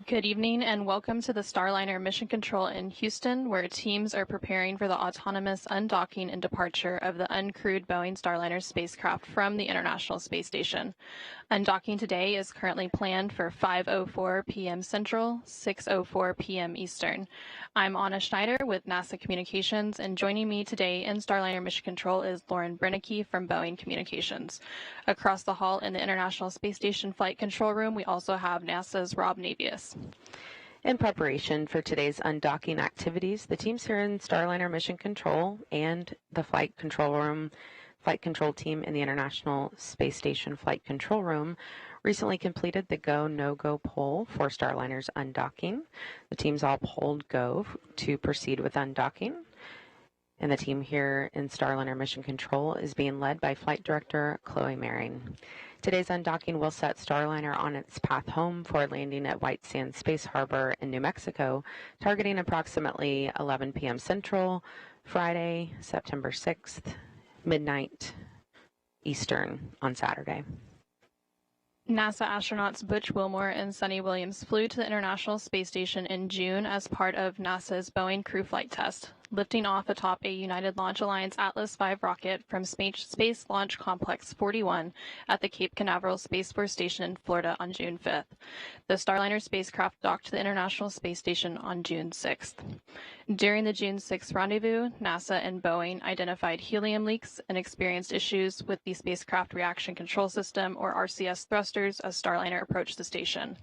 Good evening and welcome to the Starliner Mission Control in Houston, where teams are preparing for the autonomous undocking and departure of the uncrewed Boeing Starliner spacecraft from the International Space Station. Undocking today is currently planned for 5:04 p.m. Central, 6:04 p.m. Eastern. I'm Anna Schneider with NASA Communications, and joining me today in Starliner Mission Control is Lauren Brennicke from Boeing Communications. Across the hall in the International Space Station Flight Control Room, we also have NASA's Rob Navius. In preparation for today's undocking activities, the teams here in Starliner Mission Control and the Flight Control Room, Flight Control Team in the International Space Station Flight Control Room recently completed the go, no-go poll for Starliner's undocking. The teams all polled go to proceed with undocking. And the team here in Starliner Mission Control is being led by Flight Director Chloe Maring. Today's undocking will set Starliner on its path home for landing at White Sands Space Harbor in New Mexico, targeting approximately 11 p.m. Central, Friday, September 6th, midnight Eastern on Saturday. NASA astronauts Butch Wilmore and Suni Williams flew to the International Space Station in June as part of NASA's Boeing crew flight test, lifting off atop a United Launch Alliance Atlas V rocket from Space Launch Complex 41 at the Cape Canaveral Space Force Station in Florida on June 5th. The Starliner spacecraft docked to the International Space Station on June 6th. During the June 6th rendezvous, NASA and Boeing identified helium leaks and experienced issues with the Spacecraft Reaction Control System, or RCS, thrusters as Starliner approached the station.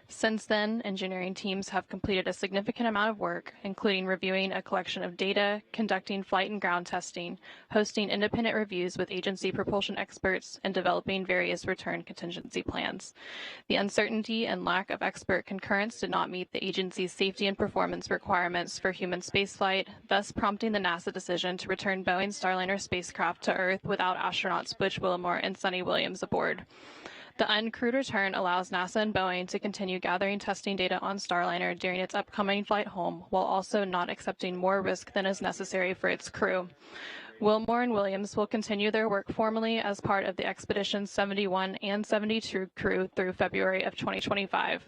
Since then, engineering teams have completed a significant amount of work, including reviewing a collection of data, conducting flight and ground testing, hosting independent reviews with agency propulsion experts, and developing various return contingency plans. The uncertainty and lack of expert concurrence did not meet the agency's safety and performance requirements for human spaceflight, thus prompting the NASA decision to return Boeing's Starliner spacecraft to Earth without astronauts Butch Wilmore and Suni Williams aboard. The uncrewed return allows NASA and Boeing to continue gathering testing data on Starliner during its upcoming flight home, while also not accepting more risk than is necessary for its crew. Wilmore and Williams will continue their work formally as part of the Expedition 71 and 72 crew through February of 2025.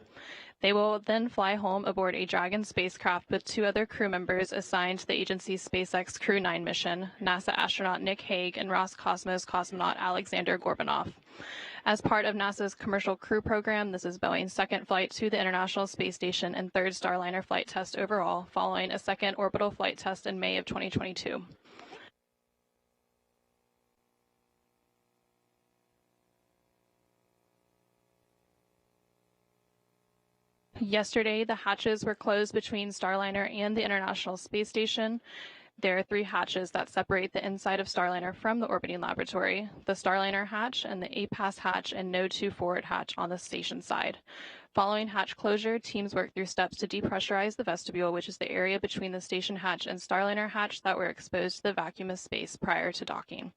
They will then fly home aboard a Dragon spacecraft with two other crew members assigned to the agency's SpaceX Crew 9 mission, NASA astronaut Nick Hague and Roscosmos cosmonaut Alexander Gorbanov. As part of NASA's commercial crew program, this is Boeing's second flight to the International Space Station and third Starliner flight test overall, following a second orbital flight test in May of 2022. Yesterday, the hatches were closed between Starliner and the International Space Station. There are three hatches that separate the inside of Starliner from the orbiting laboratory: the Starliner hatch and the A-Pass hatch and No. 2 forward hatch on the station side. Following hatch closure, teams worked through steps to depressurize the vestibule, which is the area between the station hatch and Starliner hatch that were exposed to the vacuum of space prior to docking.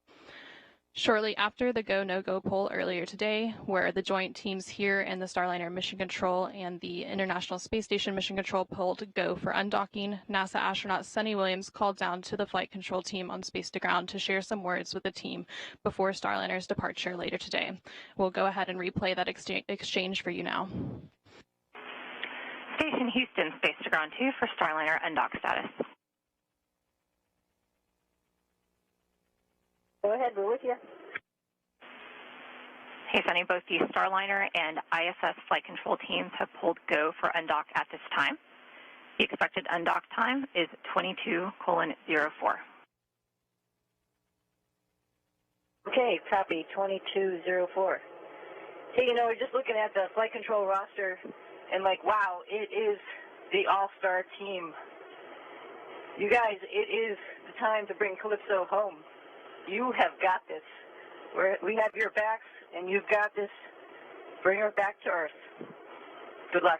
Shortly after the go, no-go poll earlier today, where the joint teams here in the Starliner Mission Control and the International Space Station Mission Control polled go for undocking, NASA astronaut Suni Williams called down to the flight control team on Space to Ground to share some words with the team before Starliner's departure later today. We'll go ahead and replay that exchange for you now. Station Houston, Space to Ground 2 for Starliner undock status. Go ahead, we're with you. Hey, Suni, both the Starliner and ISS flight control teams have pulled go for undock at this time. The expected undock time is 22:04. Okay, copy, 22:04. Hey, you know, we're just looking at the flight control roster, and like, wow, it is the all-star team. You guys, it is the time to bring Calypso home. You have got this. We have your backs, and you've got this. Bring her back to Earth. Good luck.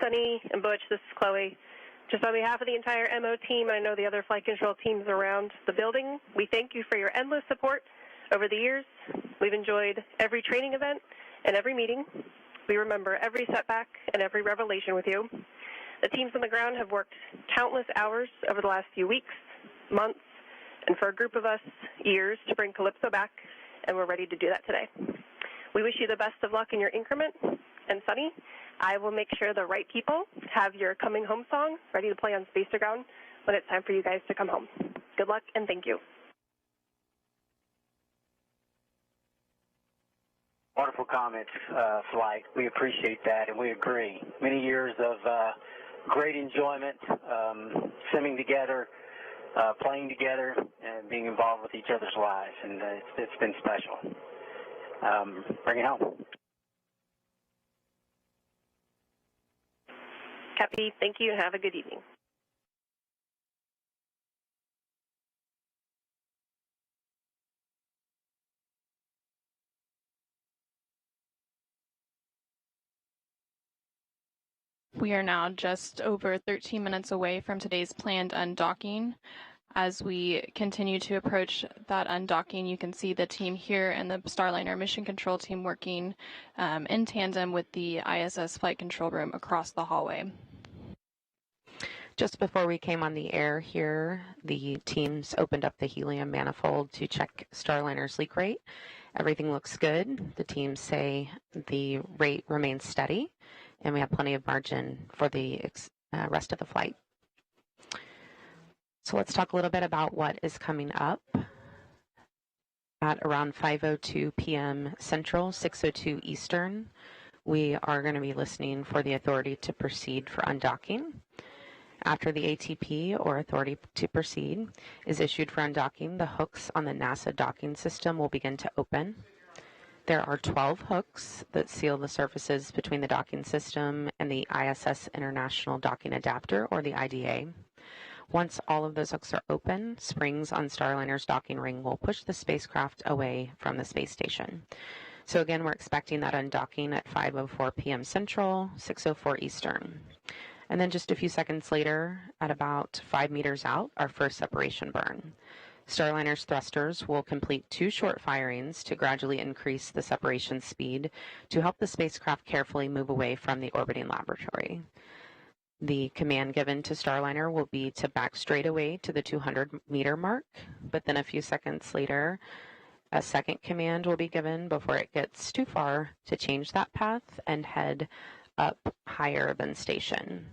Suni and Butch, this is Chloe. Just on behalf of the entire MO team, I know the other flight control teams around the building, we thank you for your endless support over the years. We've enjoyed every training event and every meeting. We remember every setback and every revelation with you. The teams on the ground have worked countless hours over the last few weeks, months, and for a group of us, years to bring Calypso back, and we're ready to do that today. We wish you the best of luck in your increment, and Suni, I will make sure the right people have your coming home song ready to play on Space to Ground when it's time for you guys to come home. Good luck and thank you. Wonderful comments, Flight. We appreciate that, and we agree. Many years of great enjoyment, simming together, playing together, and being involved with each other's lives, and it's been special. Bring it home. Cappy, thank you, and have a good evening. We are now just over 13 minutes away from today's planned undocking. As we continue to approach that undocking, you can see the team here and the Starliner mission control team working in tandem with the ISS flight control room across the hallway. Just before we came on the air here, the teams opened up the helium manifold to check Starliner's leak rate. Everything looks good. The teams say the rate remains steady, and we have plenty of margin for the rest of the flight. So let's talk a little bit about what is coming up. At around 5:02 p.m. Central, 6:02 Eastern, we are going to be listening for the authority to proceed for undocking. After the ATP, or authority to proceed, is issued for undocking, the hooks on the NASA docking system will begin to open. There are 12 hooks that seal the surfaces between the docking system and the ISS International Docking Adapter, or the IDA. Once all of those hooks are open, springs on Starliner's docking ring will push the spacecraft away from the space station. So again, we're expecting that undocking at 5:04 p.m. Central, 6:04 Eastern. And then just a few seconds later, at about 5 meters out, our first separation burn. Starliner's thrusters will complete 2 short firings to gradually increase the separation speed to help the spacecraft carefully move away from the orbiting laboratory. The command given to Starliner will be to back straight away to the 200-meter mark, but then a few seconds later, a second command will be given before it gets too far to change that path and head up higher than station.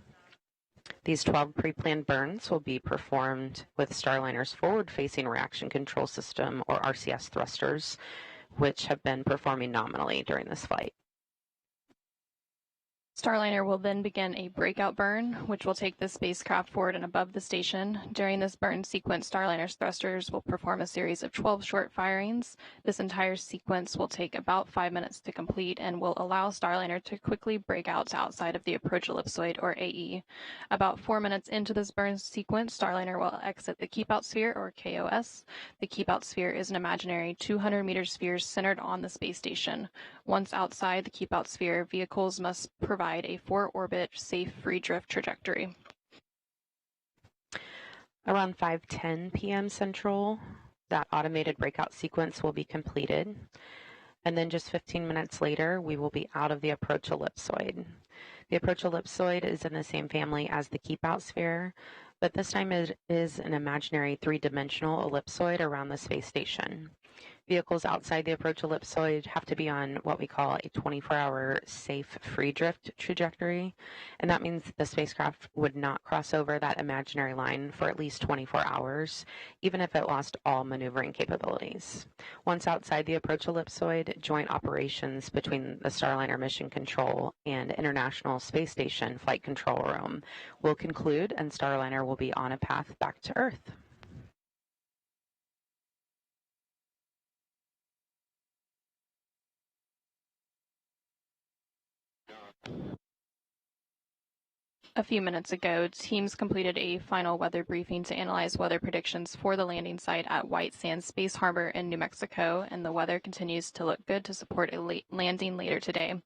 These 12 pre-planned burns will be performed with Starliner's forward-facing reaction control system, or RCS thrusters, which have been performing nominally during this flight. Starliner will then begin a breakout burn, which will take the spacecraft forward and above the station. During this burn sequence, Starliner's thrusters will perform a series of 12 short firings. This entire sequence will take about 5 minutes to complete and will allow Starliner to quickly break out to outside of the approach ellipsoid, or AE. About 4 minutes into this burn sequence, Starliner will exit the keep-out sphere, or KOS. The keep-out sphere is an imaginary 200-meter sphere centered on the space station. Once outside the keep-out sphere, vehicles must provide a 4-orbit safe free drift trajectory. Around 5:10 p.m. Central, that automated breakout sequence will be completed. And then just 15 minutes later, we will be out of the approach ellipsoid. The approach ellipsoid is in the same family as the keep-out sphere, but this time it is an imaginary 3-dimensional ellipsoid around the space station. Vehicles outside the approach ellipsoid have to be on what we call a 24-hour safe free drift trajectory, and that means the spacecraft would not cross over that imaginary line for at least 24 hours, even if it lost all maneuvering capabilities. Once outside the approach ellipsoid, joint operations between the Starliner Mission Control and International Space Station Flight Control Room will conclude, and Starliner will be on a path back to Earth. A few minutes ago, teams completed a final weather briefing to analyze weather predictions for the landing site at White Sands Space Harbor in New Mexico, and the weather continues to look good to support a landing later today.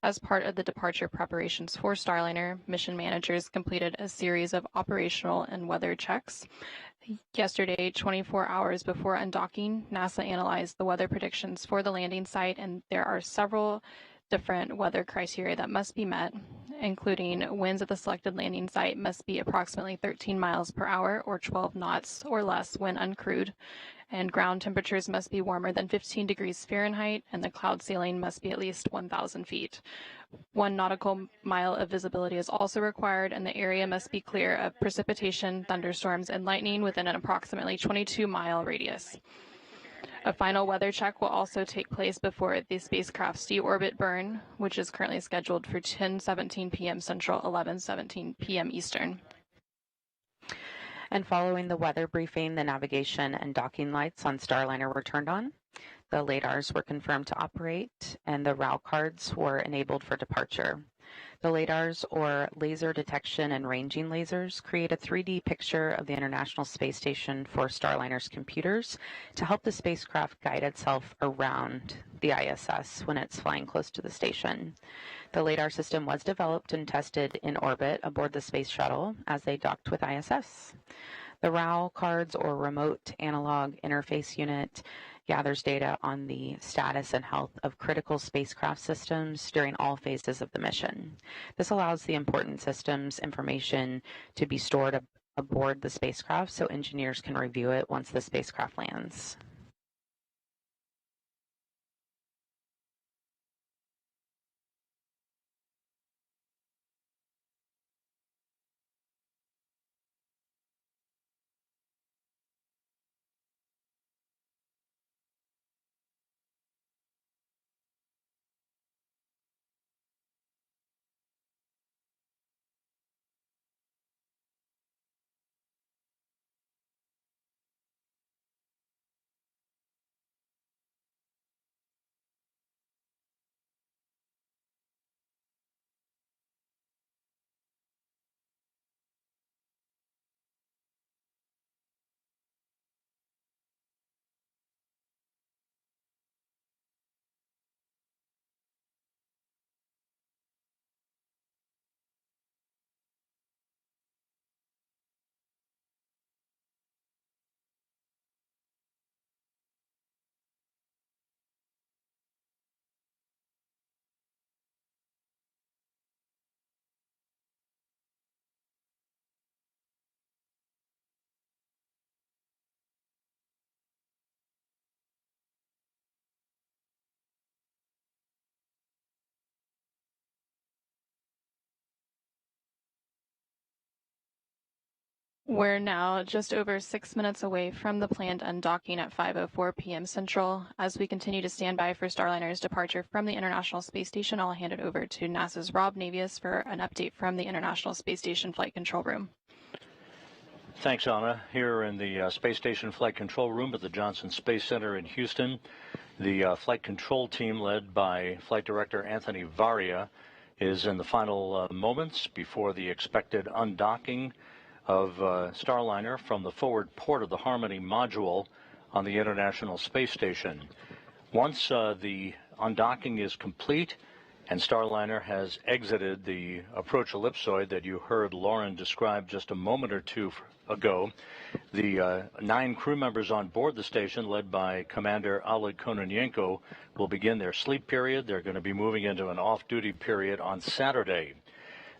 As part of the departure preparations for Starliner, mission managers completed a series of operational and weather checks. Yesterday, 24 hours before undocking, NASA analyzed the weather predictions for the landing site, and there are several different weather criteria that must be met. including winds at the selected landing site must be approximately 13 miles per hour or 12 knots or less when uncrewed, and ground temperatures must be warmer than 15 degrees Fahrenheit, and the cloud ceiling must be at least 1,000 feet. 1 nautical mile of visibility is also required, and the area must be clear of precipitation, thunderstorms, and lightning within an approximately 22-mile radius. A final weather check will also take place before the spacecraft's deorbit burn, which is currently scheduled for 10:17 p.m. Central, 11:17 p.m. Eastern. And following the weather briefing, the navigation and docking lights on Starliner were turned on. The LADARs were confirmed to operate, and the RAL cards were enabled for departure. The LADARs, or laser detection and ranging lasers, create a 3D picture of the International Space Station for Starliner's computers to help the spacecraft guide itself around the ISS when it's flying close to the station. The LADAR system was developed and tested in orbit aboard the Space Shuttle as they docked with ISS. The RAL cards, or Remote Analog Interface Unit, gathers data on the status and health of critical spacecraft systems during all phases of the mission. This allows the important systems information to be stored aboard the spacecraft so engineers can review it once the spacecraft lands. We're now just over 6 minutes away from the planned undocking at 5:04 p.m. Central. As we continue to stand by for Starliner's departure from the International Space Station, I'll hand it over to NASA's Rob Navius for an update from the International Space Station Flight Control Room. Thanks, Anna. Here in the Space Station Flight Control Room at the Johnson Space Center in Houston, the flight control team led by Flight Director Anthony Varia is in the final moments before the expected undocking of Starliner from the forward port of the Harmony module on the International Space Station. Once the undocking is complete and Starliner has exited the approach ellipsoid that you heard Lauren describe just a moment or two ago, the 9 crew members on board the station, led by Commander Oleg Kononenko, will begin their sleep period. They're going to be moving into an off-duty period on Saturday.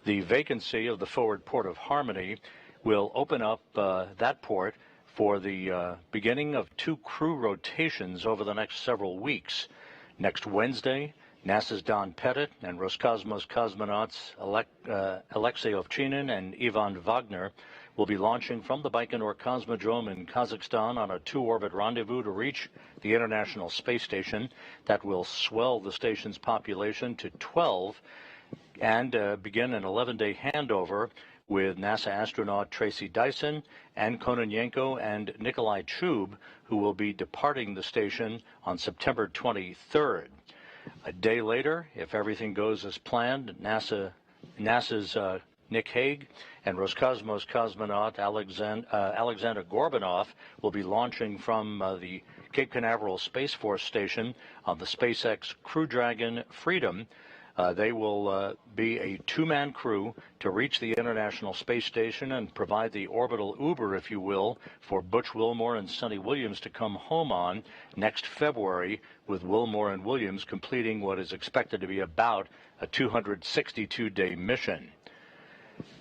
The vacancy of the forward port of Harmony will open up that port for the beginning of 2 crew rotations over the next several weeks. Next Wednesday, NASA's Don Pettit and Roscosmos cosmonauts Alexei Ovchinin and Ivan Wagner will be launching from the Baikonur Cosmodrome in Kazakhstan on a 2-orbit rendezvous to reach the International Space Station. That will swell the station's population to 12 and begin an 11-day handover with NASA astronaut Tracy Dyson and Kononenko and Nikolai Chub, who will be departing the station on September 23rd. A day later, if everything goes as planned, NASA's Nick Hague and Roscosmos cosmonaut Alexander Gorbanov will be launching from the Cape Canaveral Space Force Station on the SpaceX Crew Dragon Freedom They will be a two-man crew to reach the International Space Station and provide the orbital Uber, if you will, for Butch Wilmore and Sonny Williams to come home on next February, with Wilmore and Williams completing what is expected to be about a 262-day mission.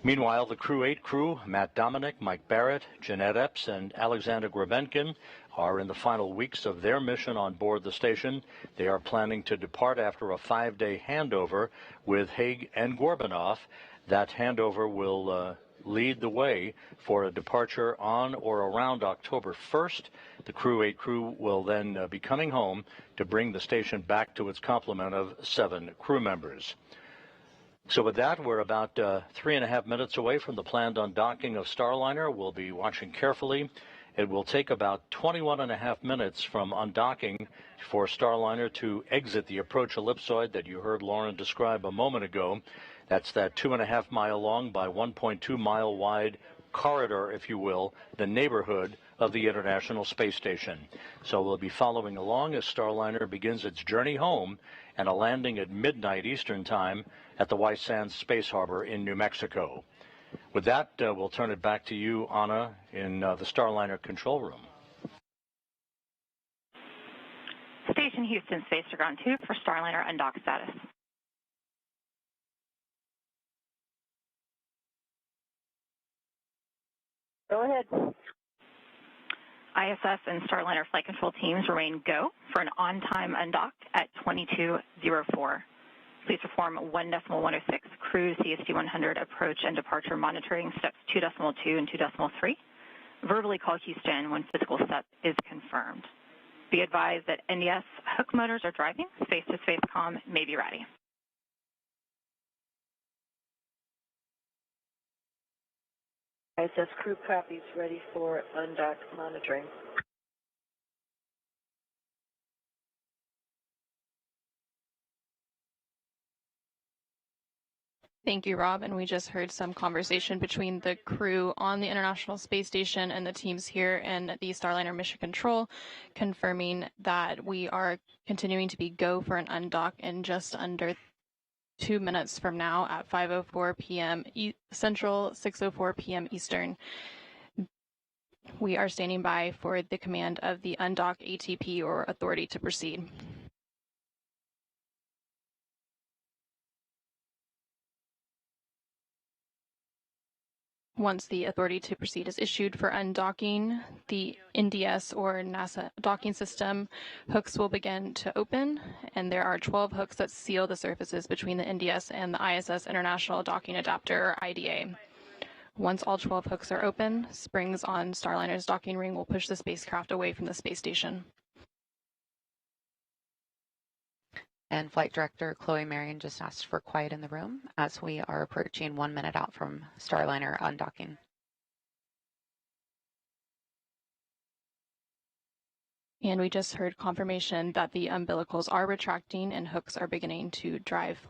Meanwhile, the Crew 8 crew, Matt Dominic, Mike Barrett, Jeanette Epps, and Alexander Grabenkin, are in the final weeks of their mission on board the station. They are planning to depart after a 5-day handover with Haig and Gorbanoff. That handover will lead the way for a departure on or around October 1st. The Crew 8 crew will then be coming home to bring the station back to its complement of 7 crew members. So with that, we're about 3.5 minutes away from the planned undocking of Starliner. We'll be watching carefully. It will take about 21.5 minutes from undocking for Starliner to exit the approach ellipsoid that you heard Lauren describe a moment ago. That's that 2.5 mile long by 1.2 mile wide corridor, if you will, the neighborhood of the International Space Station. So we'll be following along as Starliner begins its journey home and a landing at midnight Eastern Time at the White Sands Space Harbor in New Mexico. With that, we'll turn it back to you, Anna, in the Starliner control room. Station Houston, Space to Ground 2 for Starliner undock status. Go ahead. ISS and Starliner flight control teams remain go for an on-time undock at 22:04. Please perform 1.106 cruise CST 100 approach and departure monitoring steps 2.2 and 2.3. Verbally call Houston when physical step is confirmed. Be advised that NDS hook motors are driving. Space-to-space comm may be ready. ISS crew copies ready for undock monitoring. Thank you, Rob. And we just heard some conversation between the crew on the International Space Station and the teams here in the Starliner Mission Control, confirming that we are continuing to be go for an undock in just under 2 minutes from now at 5:04 p.m. Central, 6:04 p.m. Eastern. We are standing by for the command of the undock ATP or authority to proceed. Once the authority to proceed is issued for undocking, the NDS or NASA docking system hooks will begin to open, and there are 12 hooks that seal the surfaces between the NDS and the ISS International Docking Adapter, or IDA. Once all 12 hooks are open, springs on Starliner's docking ring will push the spacecraft away from the space station. And Flight Director Chloe Marion just asked for quiet in the room as we are approaching 1 minute out from Starliner undocking. And we just heard confirmation that the umbilicals are retracting and hooks are beginning to drive.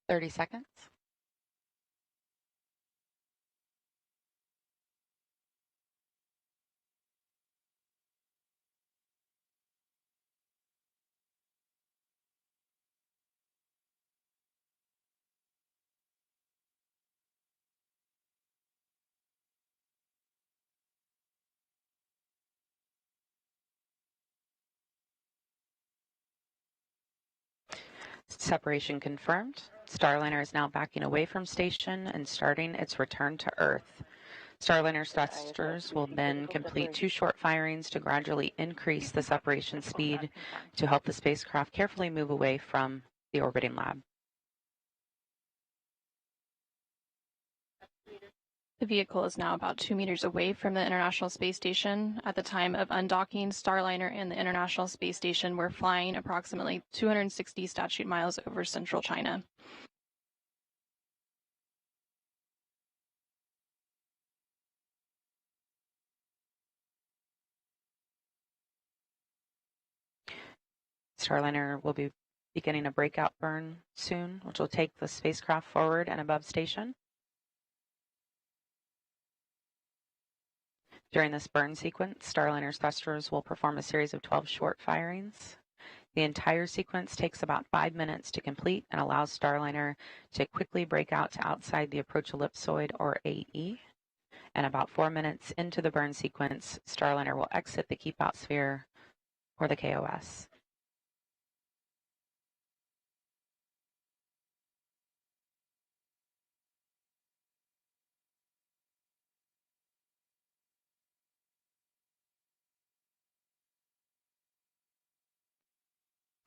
Thirty seconds. Separation confirmed. Starliner is now backing away from station and starting its return to Earth. Starliner thrusters will then complete 2 short firings to gradually increase the separation speed to help the spacecraft carefully move away from the orbiting lab. The vehicle is now about 2 meters away from the International Space Station. At the time of undocking, Starliner and the International Space Station were flying approximately 260 statute miles over central China. Starliner will be beginning a breakout burn soon, which will take the spacecraft forward and above station. During this burn sequence, Starliner's thrusters will perform a series of 12 short firings. The entire sequence takes about 5 minutes to complete and allows Starliner to quickly break out to outside the approach ellipsoid, or AE. And about 4 minutes into the burn sequence, Starliner will exit the keep out sphere, or the KOS.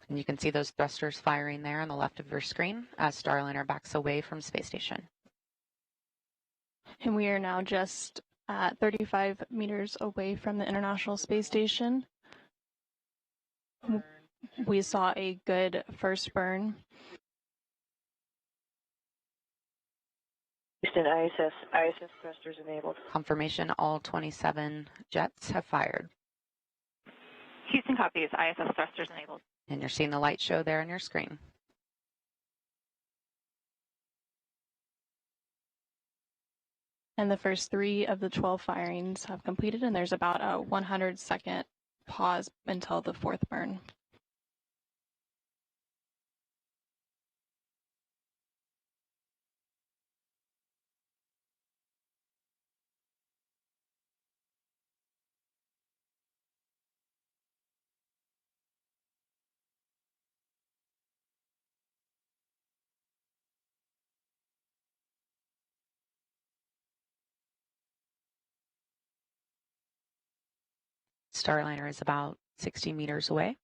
And you can see those thrusters firing there on the left of your screen as Starliner backs away from space station. And we are now just at 35 meters away from the International Space Station. We saw a good first burn. Houston, ISS thrusters enabled. Confirmation, all 27 jets have fired. Houston copies. ISS thrusters enabled. And you're seeing the light show there on your screen. And the first 3 of the 12 firings have completed, and there's about a 100-second pause until the 4th burn. Starliner is about 60 meters away.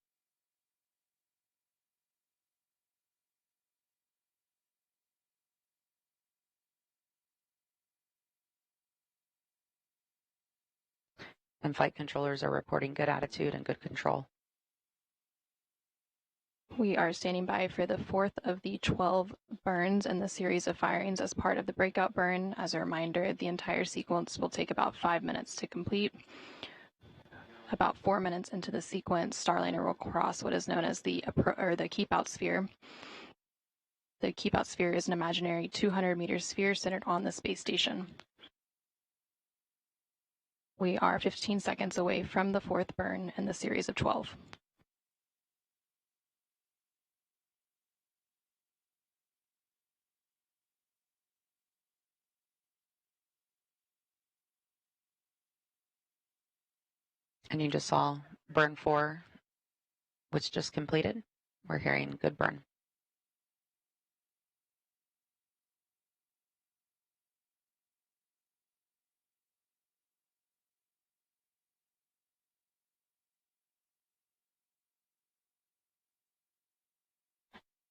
And flight controllers are reporting good attitude and good control. We are standing by for the 4th of the 12 burns in the series of firings as part of the breakout burn. As a reminder, the entire sequence will take about 5 minutes to complete. About 4 minutes into the sequence, Starliner will cross what is known as the keep-out sphere. The keep-out sphere is an imaginary 200-meter sphere centered on the space station. We are 15 seconds away from the 4th burn in the series of 12. And you just saw burn 4, which just completed. We're hearing good burn.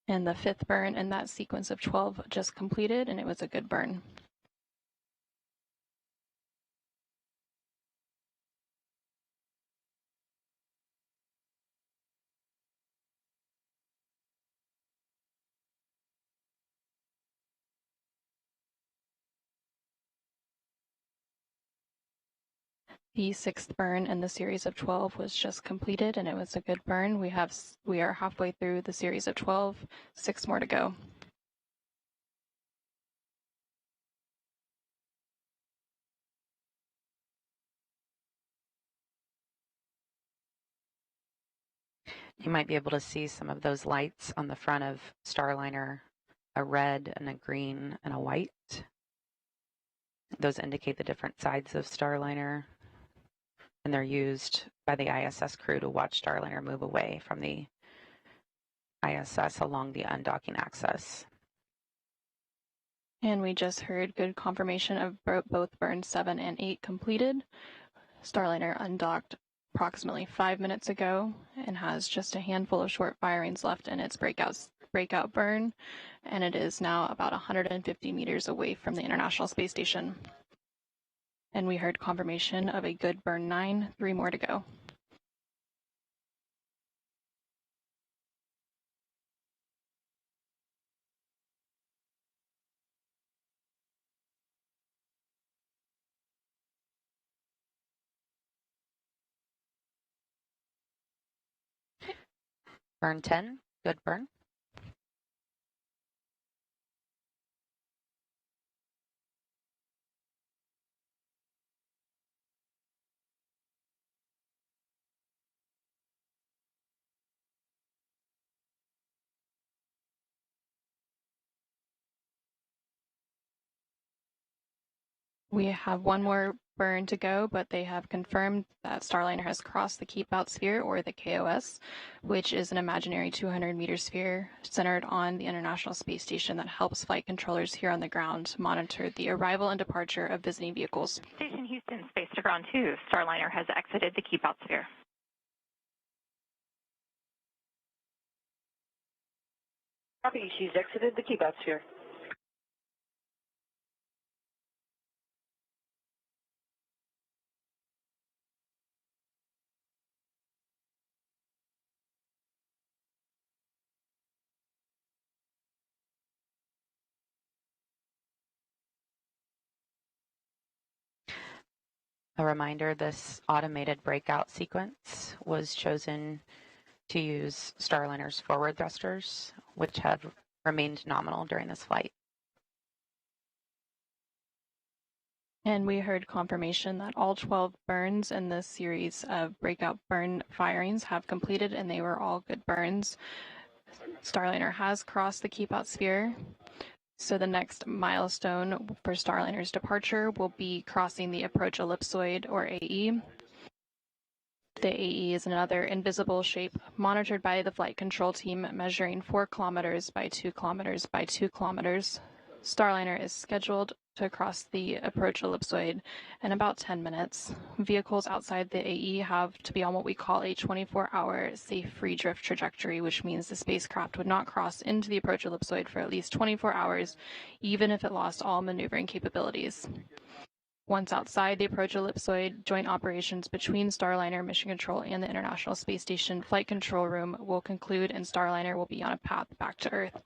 And the 5th burn in that sequence of 12 just completed, and it was a good burn. The 6th burn in the series of 12 was just completed, and it was a good burn. We are halfway through the series of 12, 6 more to go. You might be able to see some of those lights on the front of Starliner, a red and a green and a white. Those indicate the different sides of Starliner, and they're used by the ISS crew to watch Starliner move away from the ISS along the undocking axis. And we just heard good confirmation of both burns 7 and 8 completed. Starliner undocked approximately 5 minutes ago and has just a handful of short firings left in its breakout burn, and it is now about 150 meters away from the International Space Station. And we heard confirmation of a good burn 9, 3 more to go. Burn 10, good burn. We have one more burn to go, but they have confirmed that Starliner has crossed the Keep Out Sphere, or the KOS, which is an imaginary 200-meter sphere centered on the International Space Station that helps flight controllers here on the ground monitor the arrival and departure of visiting vehicles. Station Houston, Space to Ground 2, Starliner has exited the Keep Out Sphere. Copy, she's exited the Keep Out Sphere. A reminder, this automated breakout sequence was chosen to use Starliner's forward thrusters, which have remained nominal during this flight. And we heard confirmation that all 12 burns in this series of breakout burn firings have completed, and they were all good burns. Starliner has crossed the Keep Out Sphere. So the next milestone for Starliner's departure will be crossing the approach ellipsoid, or AE. The AE is another invisible shape monitored by the flight control team, measuring 4 kilometers by 2 kilometers by 2 kilometers. Starliner is scheduled to cross the approach ellipsoid in about 10 minutes. Vehicles outside the AE have to be on what we call a 24-hour safe free drift trajectory, which means the spacecraft would not cross into the approach ellipsoid for at least 24 hours, even if it lost all maneuvering capabilities. Once outside the approach ellipsoid, joint operations between Starliner Mission Control and the International Space Station Flight Control Room will conclude, and Starliner will be on a path back to Earth.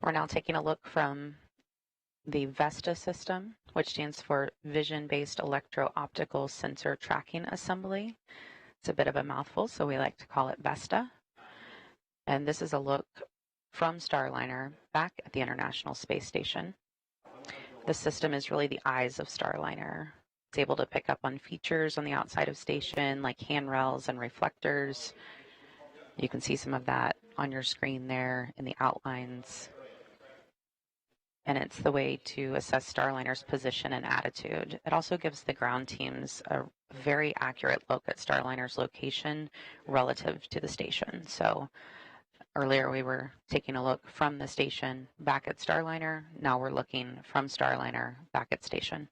We're now taking a look from the VESTA system, which stands for Vision-Based Electro-Optical Sensor Tracking Assembly. It's a bit of a mouthful, so we like to call it VESTA. And this is a look from Starliner back at the International Space Station. The system is really the eyes of Starliner. It's able to pick up on features on the outside of station, like handrails and reflectors. You can see some of that on your screen there in the outlines. And it's the way to assess Starliner's position and attitude. It also gives the ground teams a very accurate look at Starliner's location relative to the station. So earlier we were taking a look from the station back at Starliner. Now we're looking from Starliner back at station.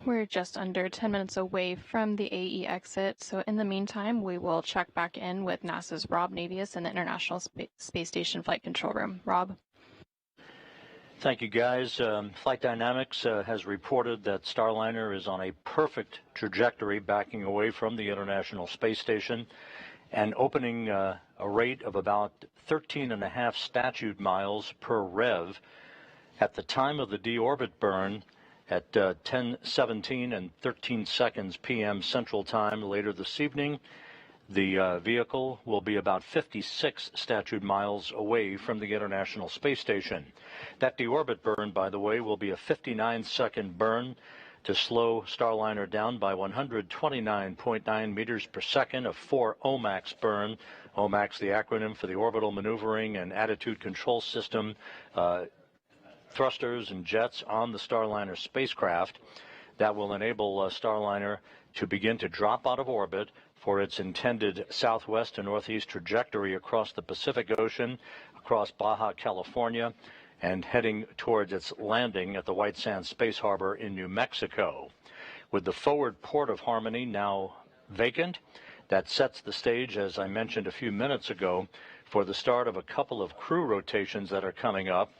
We're just under 10 minutes away from the AE exit, so in the meantime, we will check back in with NASA's Rob Navius in the International Space Station Flight Control Room. Rob? Thank you, guys. Flight Dynamics has reported that Starliner is on a perfect trajectory backing away from the International Space Station and opening a rate of about 13.5 statute miles per rev. At the time of the deorbit burn, at 10:17 and 13 seconds p.m. Central Time later this evening, the vehicle will be about 56 statute miles away from the International Space Station. That deorbit burn, by the way, will be a 59-second burn. to slow Starliner down by 129.9 meters per second, a 4 OMAX burn. OMAX, the acronym for the Orbital Maneuvering and Attitude Control System, thrusters and jets on the Starliner spacecraft that will enable Starliner to begin to drop out of orbit for its intended southwest to northeast trajectory across the Pacific Ocean, across Baja California, and heading towards its landing at the White Sands Space Harbor in New Mexico. With the forward port of Harmony now vacant, that sets the stage, as I mentioned a few minutes ago, for the start of a couple of crew rotations that are coming up.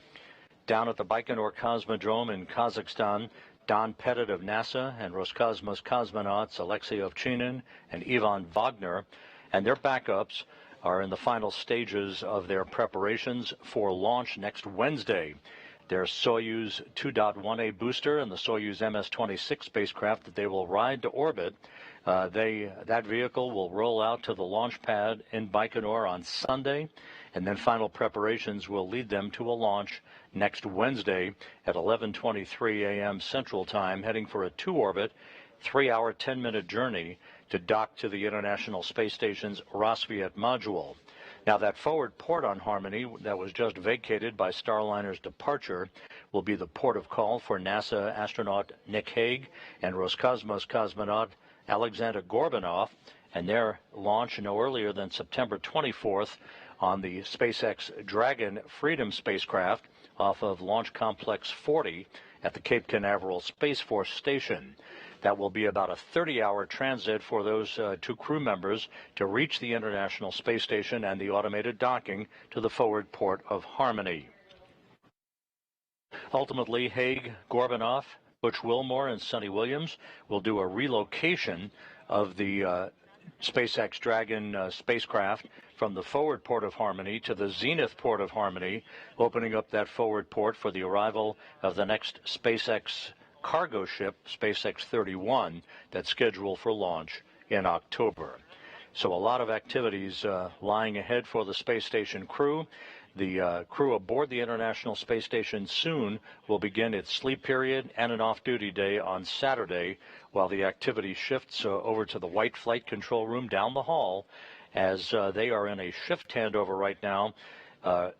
Down at the Baikonur Cosmodrome in Kazakhstan, Don Pettit of NASA and Roscosmos cosmonauts Alexei Ovchinin and Ivan Wagner and their backups are in the final stages of their preparations for launch next Wednesday. Their Soyuz 2.1A booster and the Soyuz MS-26 spacecraft that they will ride to orbit, that vehicle will roll out to the launch pad in Baikonur on Sunday, and then final preparations will lead them to a launch next Wednesday at 11:23 a.m. Central Time, heading for a two-orbit, 3-hour, 10-minute journey to dock to the International Space Station's Rassvet module. Now, that forward port on Harmony that was just vacated by Starliner's departure will be the port of call for NASA astronaut Nick Hague and Roscosmos cosmonaut Alexander Gorbanov, and their launch no earlier than September 24th on the SpaceX Dragon Freedom spacecraft off of Launch Complex 40 at the Cape Canaveral Space Force Station. That will be about a 30-hour transit for those two crew members to reach the International Space Station and the automated docking to the forward port of Harmony. Ultimately, Hague, Gorbanov, Butch Wilmore, and Sonny Williams will do a relocation of the SpaceX Dragon spacecraft from the forward port of Harmony to the zenith port of Harmony, opening up that forward port for the arrival of the next SpaceX cargo ship, SpaceX 31, that's scheduled for launch in October. So a lot of activities lying ahead for the space station crew. The crew aboard the International Space Station soon will begin its sleep period and an off-duty day on Saturday, while the activity shifts over to the White Flight Control Room down the hall, as they are in a shift handover right now.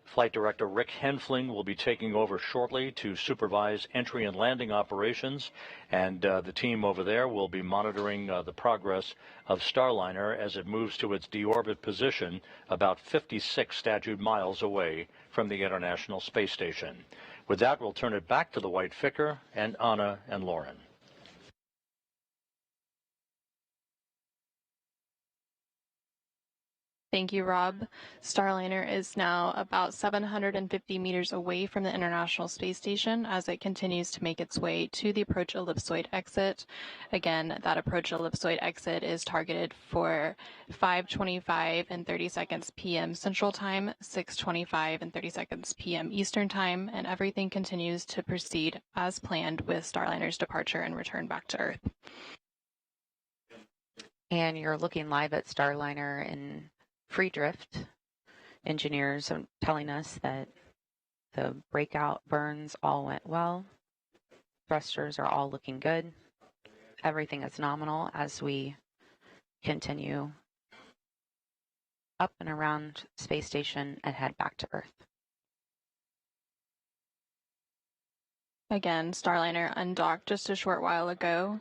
Flight Director Rick Henfling will be taking over shortly to supervise entry and landing operations, and the team over there will be monitoring the progress of Starliner as it moves to its deorbit position about 56 statute miles away from the International Space Station. With that, we'll turn it back to the White Ficker and Anna and Lauren. Thank you, Rob. Starliner is now about 750 meters away from the International Space Station as it continues to make its way to the approach ellipsoid exit. Again, that approach ellipsoid exit is targeted for 5:25 and 30 seconds p.m. Central Time, 6:25 and 30 seconds p.m. Eastern Time, and everything continues to proceed as planned with Starliner's departure and return back to Earth. And you're looking live at Starliner in free drift. Engineers are telling us that the breakout burns all went well. Thrusters are all looking good. Everything is nominal as we continue up and around space station and head back to Earth. Again, Starliner undocked just a short while ago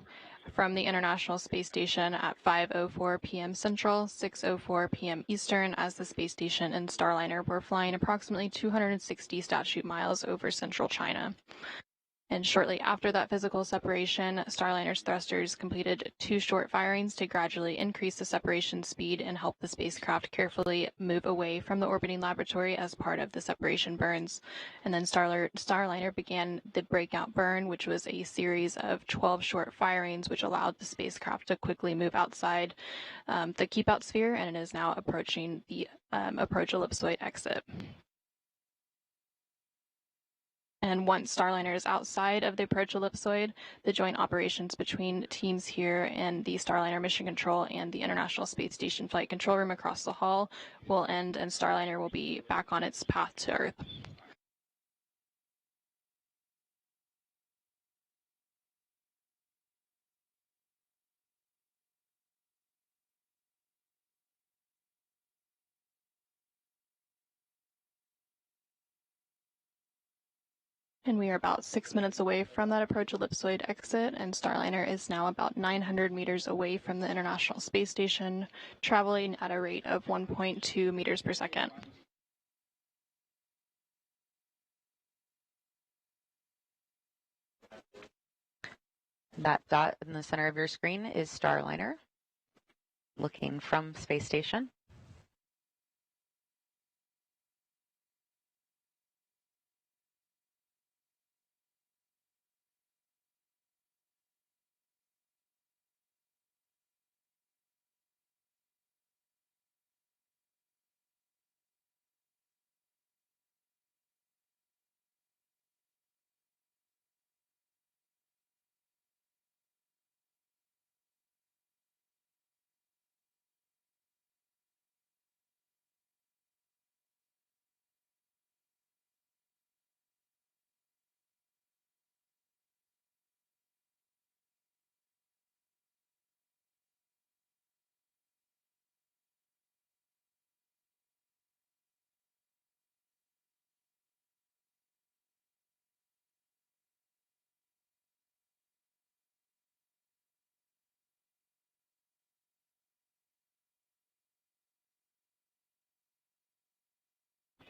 from the International Space Station at 5:04 p.m. Central, 6:04 p.m. Eastern, as the space station and Starliner were flying approximately 260 statute miles over central China. And shortly after that physical separation, Starliner's thrusters completed 2 short firings to gradually increase the separation speed and help the spacecraft carefully move away from the orbiting laboratory as part of the separation burns. And then Starliner began the breakout burn, which was a series of 12 short firings, which allowed the spacecraft to quickly move outside the keep-out sphere, and it is now approaching the approach ellipsoid exit. And once Starliner is outside of the approach ellipsoid, the joint operations between teams here in the Starliner Mission Control and the International Space Station Flight Control Room across the hall will end, and Starliner will be back on its path to Earth. And we are about 6 minutes away from that approach ellipsoid exit, and Starliner is now about 900 meters away from the International Space Station, traveling at a rate of 1.2 meters per second. That dot in the center of your screen is Starliner, looking from space station.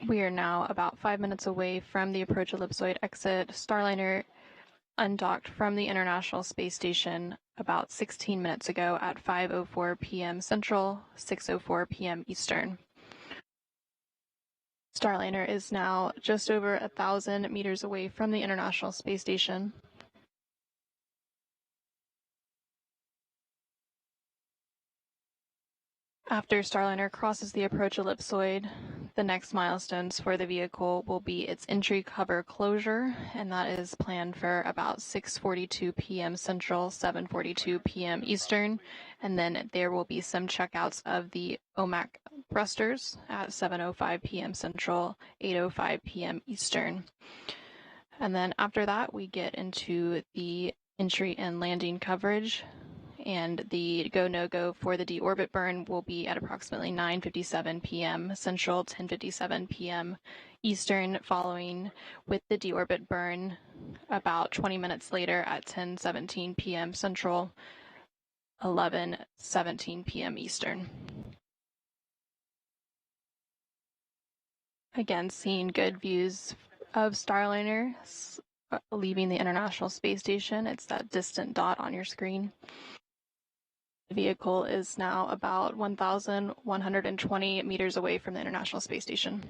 We are now about 5 minutes away from the approach ellipsoid exit. Starliner undocked from the International Space Station about 16 minutes ago at 5:04 p.m. Central, 6:04 p.m. Eastern. Starliner is now just over 1,000 meters away from the International Space Station. After Starliner crosses the approach ellipsoid, the next milestones for the vehicle will be its entry cover closure, and that is planned for about 6:42 p.m. Central, 7:42 p.m. Eastern, and then there will be some checkouts of the OMAC thrusters at 7:05 p.m. Central, 8:05 p.m. Eastern. And then after that, we get into the entry and landing coverage, and the go-no-go for the deorbit burn will be at approximately 9:57 p.m. Central, 10:57 p.m. Eastern, following with the deorbit burn about 20 minutes later at 10:17 p.m. Central, 11:17 p.m. Eastern. Again, seeing good views of Starliner leaving the International Space Station. It's that distant dot on your screen. The vehicle is now about 1,120 meters away from the International Space Station.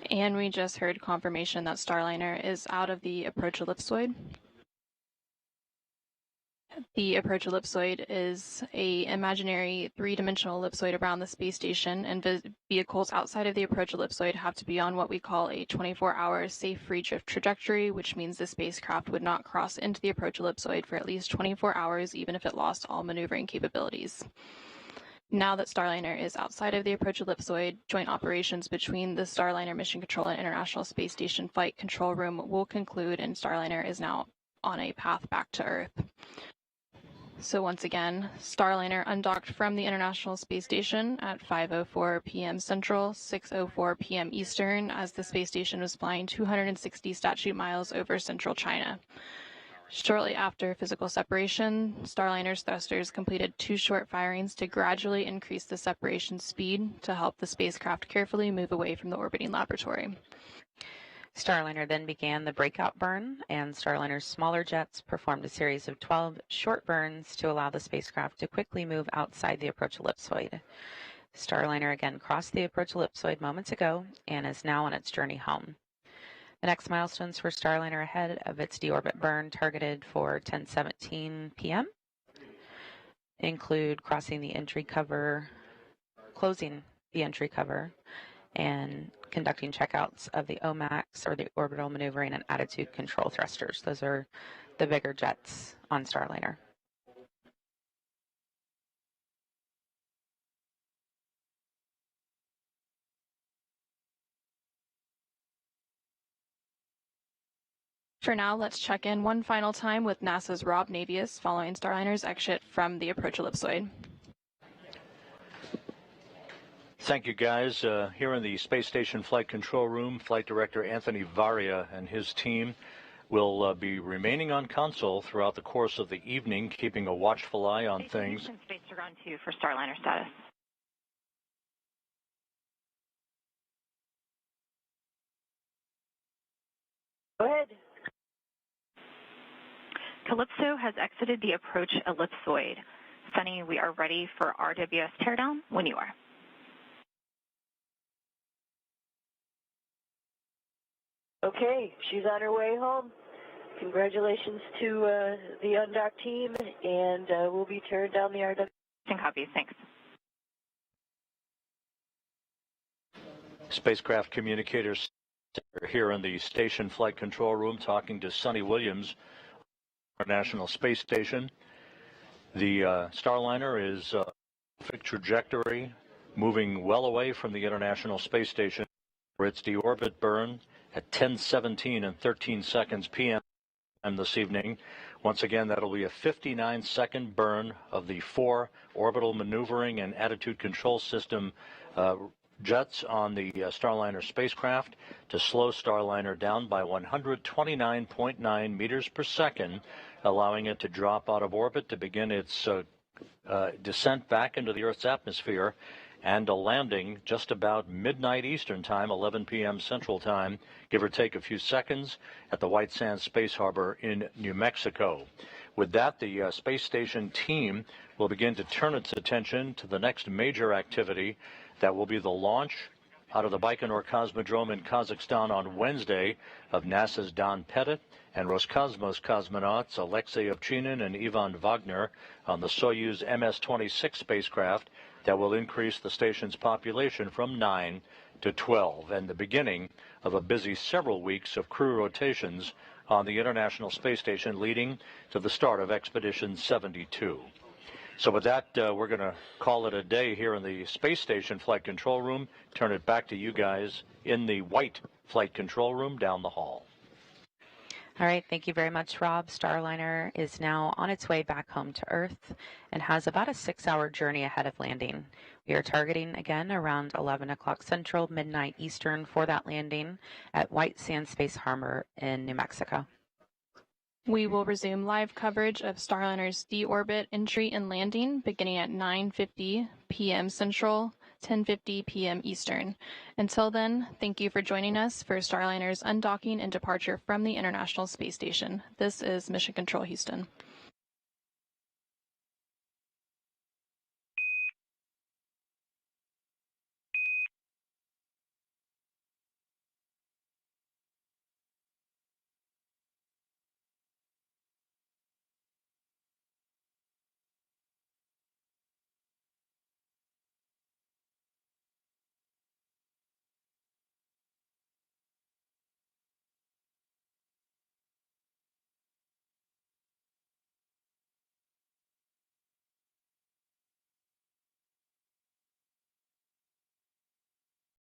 And we just heard confirmation that Starliner is out of the approach ellipsoid. The approach ellipsoid is an imaginary three-dimensional ellipsoid around the space station, and vehicles outside of the approach ellipsoid have to be on what we call a 24-hour safe free drift trajectory, which means the spacecraft would not cross into the approach ellipsoid for at least 24 hours, even if it lost all maneuvering capabilities. Now that Starliner is outside of the approach ellipsoid, joint operations between the Starliner Mission Control and International Space Station Flight Control Room will conclude, and Starliner is now on a path back to Earth. So once again, Starliner undocked from the International Space Station at 5:04 p.m. Central, 6:04 p.m. Eastern, as the space station was flying 260 statute miles over central China. Shortly after physical separation, Starliner's thrusters completed 2 short firings to gradually increase the separation speed to help the spacecraft carefully move away from the orbiting laboratory. Starliner then began the breakout burn, and Starliner's smaller jets performed a series of 12 short burns to allow the spacecraft to quickly move outside the approach ellipsoid. Starliner again crossed the approach ellipsoid moments ago and is now on its journey home. The next milestones for Starliner ahead of its deorbit burn, targeted for 10:17 p.m., include crossing the entry cover, closing the entry cover, and conducting checkouts of the OMACs, or the orbital maneuvering and attitude control thrusters. Those are the bigger jets on Starliner. For now, let's check in one final time with NASA's Rob Navius following Starliner's exit from the approach ellipsoid. Thank you, guys. Here in the Space Station Flight Control Room, Flight Director Anthony Varia and his team will be remaining on console throughout the course of the evening, keeping a watchful eye on things. Space are on 2 for Starliner status. Go ahead. Calypso has exited the approach ellipsoid. Sunny, we are ready for RWS teardown when you are. Okay, she's on her way home. Congratulations to the Undock team, and we'll be tearing down the RWS. Copies, thanks. Spacecraft communicators are here in the station flight control room talking to Sunny Williams, International Space Station. The Starliner is perfect trajectory, moving well away from the International Space Station for its deorbit burn at 10:17 and 13 seconds p.m. this evening. Once again, that'll be a 59-second burn of the 4 orbital maneuvering and attitude control system jets on the Starliner spacecraft to slow Starliner down by 129.9 meters per second, allowing it to drop out of orbit to begin its descent back into the Earth's atmosphere, and a landing just about midnight Eastern Time, 11 p.m. Central Time, give or take a few seconds, at the White Sands Space Harbor in New Mexico. With that, the space station team will begin to turn its attention to the next major activity. That will be the launch out of the Baikonur Cosmodrome in Kazakhstan on Wednesday of NASA's Don Pettit and Roscosmos cosmonauts Alexei Ovchinin and Ivan Wagner on the Soyuz MS-26 spacecraft that will increase the station's population from 9 to 12, and the beginning of a busy several weeks of crew rotations on the International Space Station, leading to the start of Expedition 72. So with that, we're going to call it a day here in the Space Station Flight Control Room, turn it back to you guys in the white Flight Control Room down the hall. All right, thank you very much, Rob. Starliner is now on its way back home to Earth and has about a 6-hour journey ahead of landing. We are targeting again around 11 o'clock Central, midnight Eastern for that landing at White Sands Space Harbor in New Mexico. We will resume live coverage of Starliner's deorbit entry and landing beginning at 9:50 p.m. Central, 10:50 p.m. Eastern. Until then, thank you for joining us for Starliner's undocking and departure from the International Space Station. This is Mission Control Houston.